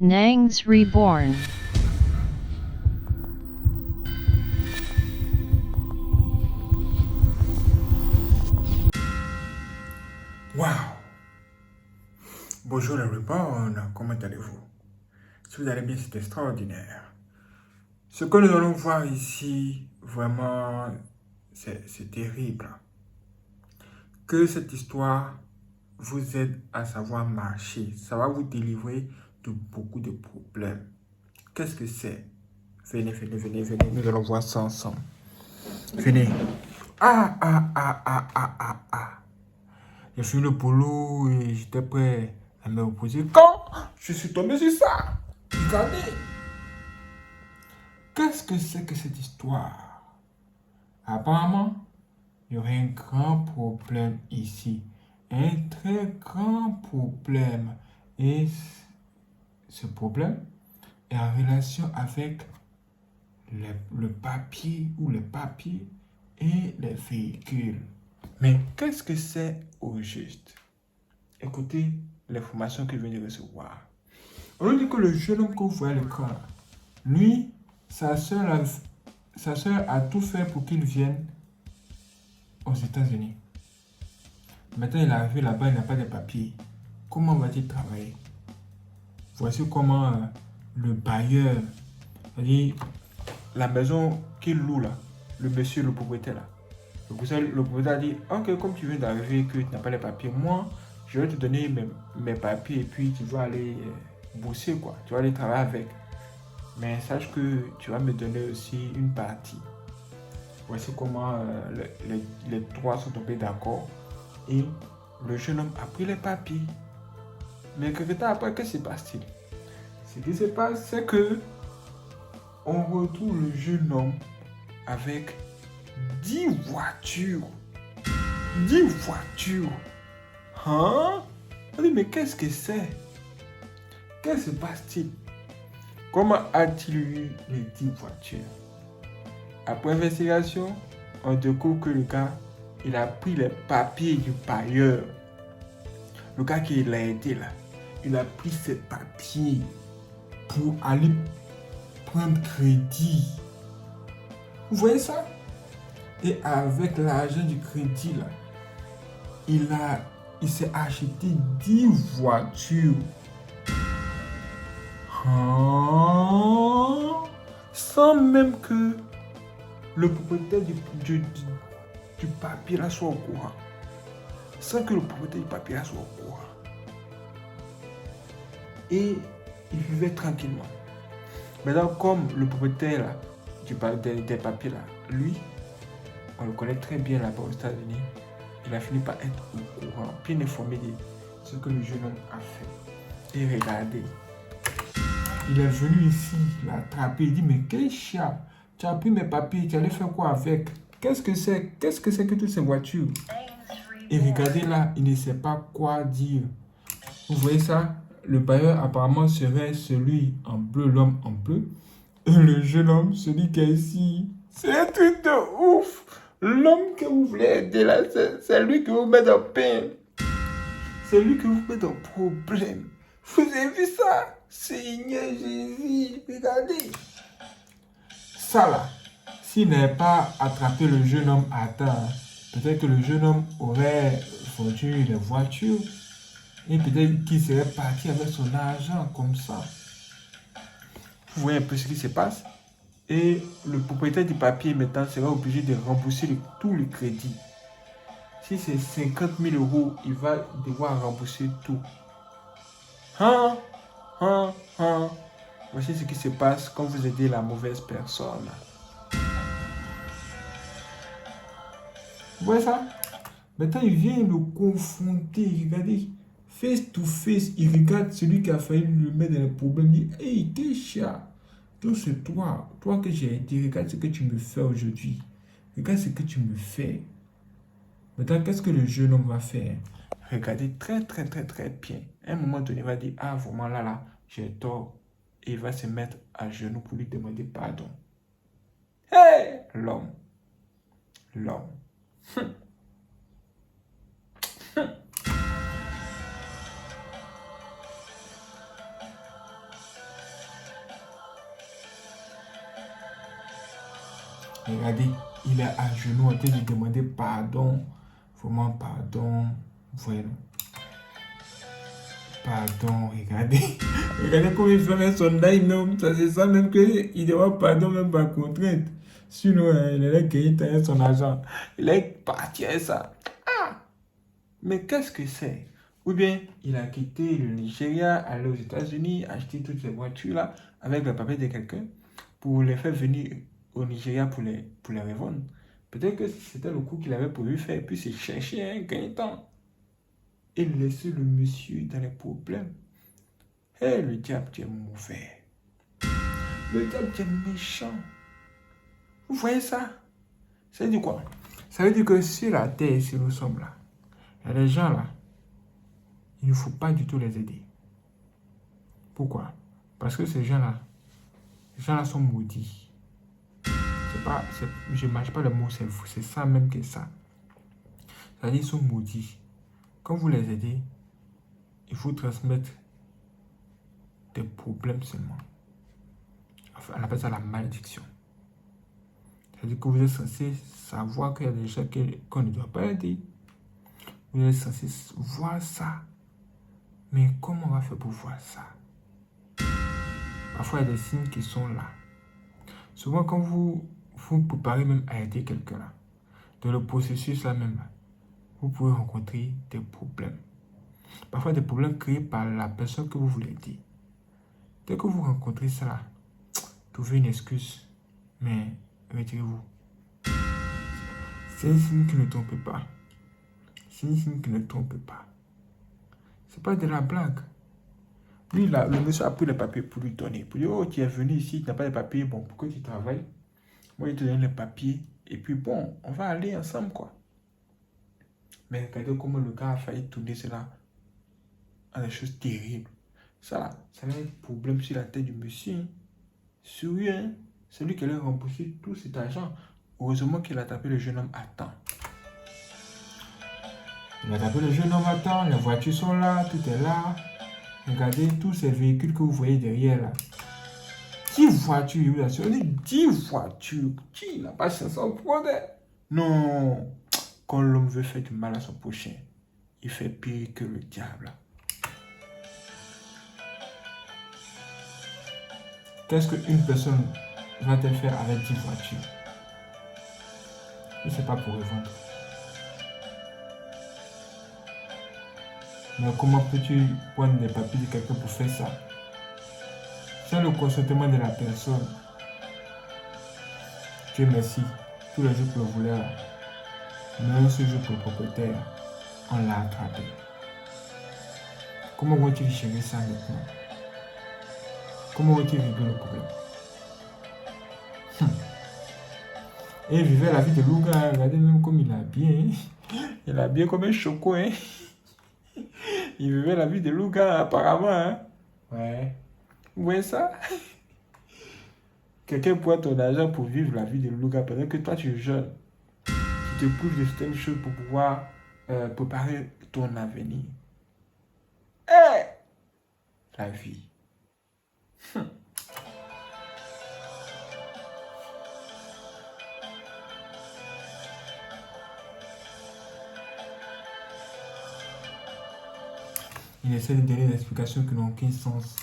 Nangs Reborn. Waouh! Bonjour les Reborn, comment allez-vous? Si vous allez bien, c'est extraordinaire. Ce que nous allons voir ici, vraiment, c'est terrible. Que cette histoire vous aide à savoir marcher. Ça va vous délivrer de beaucoup de problèmes. Qu'est-ce que c'est? Venez, venez, venez, venez. Nous allons voir ça ensemble. Venez. Ah, ah, ah, ah, ah, ah, ah. J'ai fini le boulot et j'étais prêt à me reposer. Quand je suis tombé sur ça, regardez. Qu'est-ce que c'est que cette histoire? Apparemment, il y aurait un grand problème ici. Un très grand problème. Et ce problème est en relation avec le papier ou les papiers et les véhicules. Mais qu'est-ce que c'est au juste? Écoutez l'information que je viens de recevoir. On nous dit que le jeune homme que vous voyez à l'écran, lui, sa soeur a tout fait pour qu'il vienne aux États-Unis. Maintenant, il est arrivé là-bas, il n'a pas de papiers. Comment va-t-il travailler? Voici comment le bailleur, c'est-à-dire la maison qu'il loue là, le monsieur, le propriétaire là, le propriétaire a dit, ok, comme tu viens d'arriver, que tu n'as pas les papiers, moi, je vais te donner mes papiers et puis tu vas aller bosser quoi, tu vas aller travailler avec. Mais sache que tu vas me donner aussi une partie. Voici comment les trois sont tombés d'accord. Et le jeune homme a pris les papiers. Mais quelque temps après, qu'est-ce qui se passe-t-il? Ce qui se passe, c'est que on retrouve le jeune homme avec 10 voitures. 10 voitures. Hein? On dit, mais qu'est-ce que c'est? Qu'est-ce qui se passe-t-il? Comment a-t-il eu les 10 voitures? Après investigation, on découvre que le gars, il a pris les papiers du bailleur. Le gars qui l'a aidé là, il a pris ses papiers pour aller prendre crédit. Vous voyez ça? Et avec l'argent du crédit là, il s'est acheté 10 voitures. Hein? Sans même que le propriétaire du papier là soit au courant. Sans que le propriétaire du papier là soit au courant. Et il vivait tranquillement. Maintenant, comme le propriétaire là, des papiers là, lui, on le connaît très bien là-bas aux États-Unis, il a fini par être au courant, bien informé de ce que le jeune homme a fait. Et regardez, il est venu ici, l'attraper, il dit, mais quel chat, tu as pris mes papiers, tu allais faire quoi avec? Qu'est-ce que c'est que toutes ces voitures? Et regardez là, il ne sait pas quoi dire. Vous voyez ça? Le bailleur apparemment serait celui en bleu, l'homme en bleu. Et le jeune homme, celui qui est ici, c'est un truc de ouf. L'homme que vous voulez aider là, c'est lui qui vous met dans peine. C'est lui qui vous met dans problème. Vous avez vu ça? Seigneur Jésus, regardez. Ça là, s'il n'avait pas attrapé le jeune homme à temps, peut-être que le jeune homme aurait vendu les voitures. Et peut-être qu'il serait parti avec son argent comme ça. Vous voyez un peu ce qui se passe? Et le propriétaire du papier maintenant sera obligé de rembourser tout le crédit. Si c'est 50 000 euros, il va devoir rembourser tout. Voici ce qui se passe quand vous aidez la mauvaise personne. Vous voyez ça? Maintenant, il vient le confronter. Regardez, face to face, il regarde celui qui a failli lui mettre dans le problème. Il dit, hey, Kesha, donc c'est toi que j'ai aidé. Regarde ce que tu me fais aujourd'hui. Regarde ce que tu me fais. Maintenant, qu'est-ce que le jeune homme va faire? Regardez très, très, très, très bien. À un moment donné, il va dire, ah, vraiment là, j'ai tort. Et il va se mettre à genoux pour lui demander pardon. Hey, l'homme. Regardez, il est à genoux en train de demander pardon. Vraiment pardon. Voilà. Pardon, regardez. Regardez comment il fait avec son œil, non. Ça, c'est ça même qu'il demande pardon, même par contrainte. Sinon, il allait gagner son argent. Il est parti avec ça. Ah! Mais qu'est-ce que c'est? Ou bien, il a quitté le Nigeria, allé aux États-Unis, acheter toutes ces voitures-là avec le papier de quelqu'un pour les faire venir au Nigeria pour les revendre. Peut-être que c'était le coup qu'il avait prévu faire, puis c'est chercher un gagne-temps et laisser le monsieur dans les problèmes. Eh, le diable, tu es mauvais. Le diable, tu es méchant. Vous voyez ça? Ça veut dire quoi? Ça veut dire que sur la terre, si nous sommes là, il y a des gens là, il ne faut pas du tout les aider. Pourquoi? Parce que ces gens-là sont maudits. Je ne mâche pas le mot, c'est ça même que ça. C'est-à-dire qu'ils sont maudits. Quand vous les aidez, il faut transmettre des problèmes seulement. Enfin, on appelle ça la malédiction. C'est-à-dire que vous êtes censé savoir qu'il y a des gens qu'on ne doit pas aider. Vous êtes censé voir ça. Mais comment on va faire pour voir ça? Parfois, il y a des signes qui sont là. Souvent, quand vous vous préparez même à aider quelqu'un là, dans le processus là même, vous pouvez rencontrer des problèmes. Parfois, des problèmes créés par la personne que vous voulez aider. Dès que vous rencontrez ça là, trouvez une excuse, mais retirez-vous. C'est un signe qui ne trompe pas. C'est un signe qui ne trompe pas. C'est pas de la blague. Lui, là, le monsieur a pris les papiers pour lui donner. Pour dire, oh, tu es venu ici, tu n'as pas de papiers, bon, pourquoi tu travailles? Moi, je te donne les papiers, et puis bon, on va aller ensemble, quoi. Mais regardez comment le gars a failli tourner cela en des choses terribles. Ça, là, ça va être problème sur la tête du monsieur. Hein. Sur lui, hein. C'est lui qui allait rembourser tout cet argent. Heureusement qu'il a tapé le jeune homme à temps. Il a tapé le jeune homme à temps, les voitures sont là, tout est là. Regardez tous ces véhicules que vous voyez derrière là. 10 voitures, il vous assure, 10 voitures. Qui n'a pas 500 prendre? Non. Quand l'homme veut faire du mal à son prochain, il fait pire que le diable. Qu'est-ce qu'une personne va-t-elle faire avec 10 voitures? Et c'est pas pour revendre. Mais comment peux-tu prendre des papiers de quelqu'un pour faire ça? Sans le consentement de la personne. Dieu merci, tous les jours pour le voleur, même ce jour pour le propriétaire, on l'a attrapé. Comment vas-tu gérer ça maintenant? Comment vas-tu régler le problème? Et il vivait la vie de Louga, regardez même comme il a bien. Il a bien comme un choco. Hein? Il vivait la vie de Louga apparemment. Hein? Ouais. Vous voyez ça? Quelqu'un prend ton argent pour vivre la vie de Louga pendant que toi tu es jeune. Tu te prives de certaines choses pour pouvoir préparer ton avenir. Hey! La vie. Il essaie de donner des explications qui n'ont aucun sens.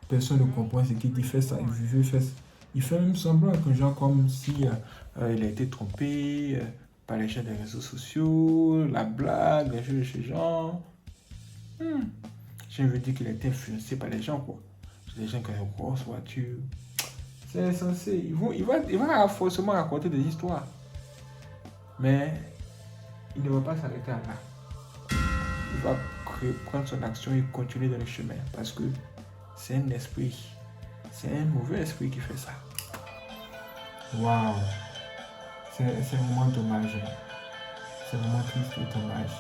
Personne ne comprend ce qu'il dit, fait ça, il fait même semblant que genre comme si il a été trompé par les gens des réseaux sociaux, la blague, les jeux de ce genre. Je veux dire qu'il a été influencé par les gens, quoi. Les gens qui ont une grosse voiture. C'est censé. Il va forcément raconter des histoires. Mais il ne va pas s'arrêter à là. Il va prendre son action et continuer dans le chemin. Parce que c'est un esprit. C'est un mauvais esprit qui fait ça. Waouh. C'est vraiment dommage. C'est vraiment triste et dommage.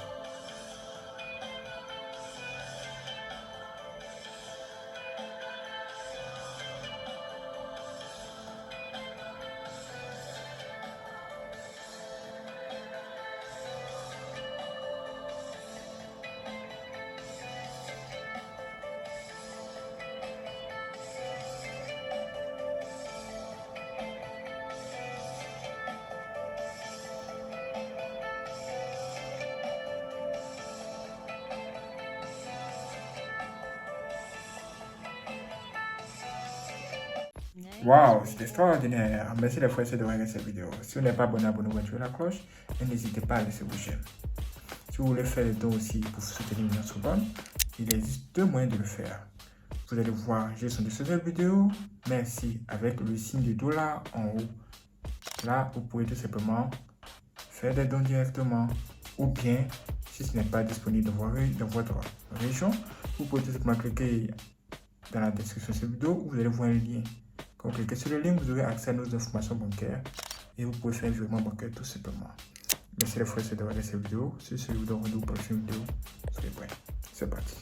Waouh, c'est extraordinaire. Merci les frères et sœurs de regarder cette vidéo. Si vous n'êtes pas abonné, abonnez-vous, activez la cloche et n'hésitez pas à laisser vos j'aime. Si vous voulez faire le don aussi pour soutenir notre bonne, il existe deux moyens de le faire. Vous allez voir, j'ai son de cette vidéo. Merci avec le signe du dollar en haut. Là, vous pouvez tout simplement faire des dons directement. Ou bien, si ce n'est pas disponible dans votre région, vous pouvez tout simplement cliquer dans la description de cette vidéo où vous allez voir un lien. Quand vous cliquez sur le lien, vous aurez accès à nos informations bancaires et vous pouvez faire un virement bancaire tout simplement. Merci les frères de regarder cette vidéo. Si c'est vous donne rendez-vous pour la prochaine vidéo, soyez prêts. C'est parti.